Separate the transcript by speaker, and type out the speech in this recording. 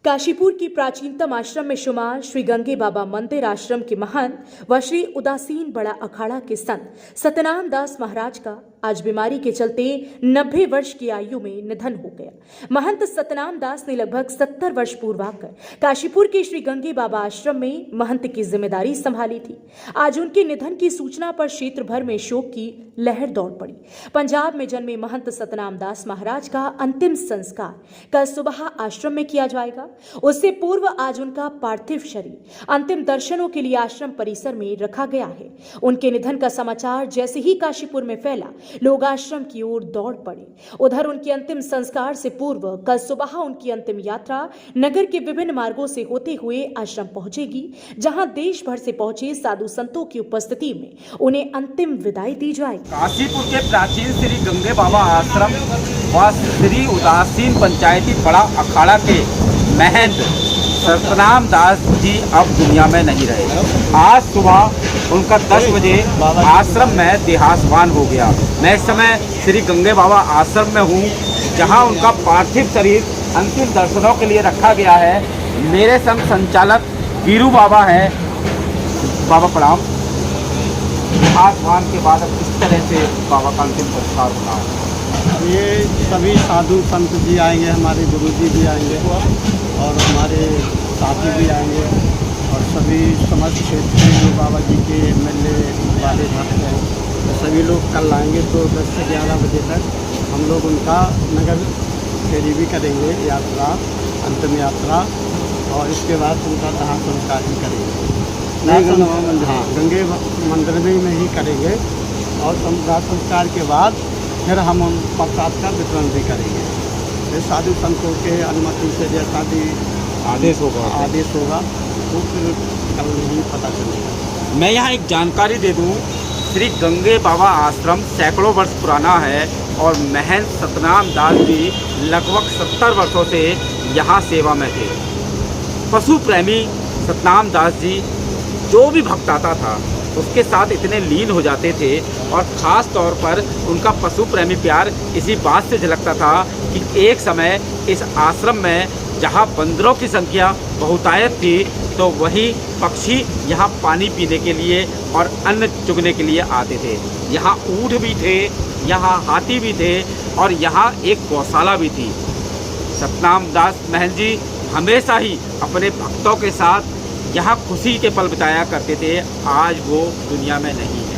Speaker 1: काशीपुर की प्राचीनतम आश्रम में शुमार श्री गंगे बाबा मंदिर आश्रम के महंत व श्री उदासीन बड़ा अखाड़ा के संत सतनाम दास महाराज का आज बीमारी के चलते 90 वर्ष की आयु में निधन हो गया। महंत सतनाम दास ने लगभग 70 वर्ष पूर्व आकर काशीपुर के श्री गंगे बाबा आश्रम में महंत की जिम्मेदारी संभाली थी। आज उनके निधन की सूचना पर क्षेत्र भर में शोक की लहर दौड़ पड़ी। पंजाब में जन्मे महंत सतनाम दास महाराज का अंतिम संस्कार कल सुबह आश्रम में किया जाएगा। उससे पूर्व आज उनका पार्थिव शरीर अंतिम दर्शनों के लिए आश्रम परिसर में रखा गया है। उनके निधन का समाचार जैसे ही काशीपुर में फैला, लोग आश्रम की ओर दौड़ पड़े। उधर उनके अंतिम संस्कार से पूर्व कल सुबह उनकी अंतिम यात्रा नगर के विभिन्न मार्गों से होते हुए आश्रम पहुंचेगी, जहां देश भर से पहुंचे साधु संतों की उपस्थिति में उन्हें अंतिम विदाई दी जाएगी।
Speaker 2: काशीपुर के प्राचीन श्री गंगे बाबा आश्रम व श्री उदासीन पंचायती बड़ा अखाड़ा के महंत सतनाम दास जी अब दुनिया में नहीं रहे। आज सुबह उनका 10 बजे आश्रम में देहांतवान हो गया। मैं इस समय श्री गंगे बाबा आश्रम में हूँ, जहाँ उनका पार्थिव शरीर अंतिम दर्शनों के लिए रखा गया है। मेरे संग संचालक वीरू बाबा हैं। बाबा प्रणाम। देहांतवान के बाद अब किस तरह से बाबा का अंतिम संस्कार होना है?
Speaker 3: ये सभी साधु संत जी आएंगे, हमारे गुरु जी भी आएंगे और हमारे साथी भी आएंगे और सभी समस्त क्षेत्र के जो बाबा जी के मिलने वाले भक्त हैं तो सभी लोग कल आएंगे। तो 10 से 11 बजे तक हम लोग उनका नगर फेरी भी करेंगे, यात्रा, अंतिम यात्रा, और इसके बाद उनका दाह संस्कार भी करेंगे। हाँ, गंगे मंदिर में ही करेंगे और दाह संस्कार के बाद फिर हम प्रसाद का वितरण भी करेंगे। फिर साधु संतों के अनुमति से जैसा भी आदेश होगा वो फिर कल नहीं पता चलेगा।
Speaker 2: मैं यहाँ एक जानकारी दे दूँ, श्री गंगे बाबा आश्रम सैकड़ों वर्ष पुराना है और महंत सतनाम दास जी लगभग 70 वर्षों से यहाँ सेवा में थे। पशु प्रेमी सतनाम दास जी जो भी भक्त आता था उसके साथ इतने लीन हो जाते थे और ख़ास तौर पर उनका पशु प्रेमी प्यार इसी बात से झलकता था कि एक समय इस आश्रम में जहाँ बंदरों की संख्या बहुतायत थी तो वहीं पक्षी यहाँ पानी पीने के लिए और अन्न चुगने के लिए आते थे। यहाँ ऊँट भी थे, यहाँ हाथी भी थे और यहाँ एक गौशाला भी थी। सतनाम दास महंत जी हमेशा ही अपने भक्तों के साथ यहाँ खुशी के पल बिताया करते थे। आज वो दुनिया में नहीं है।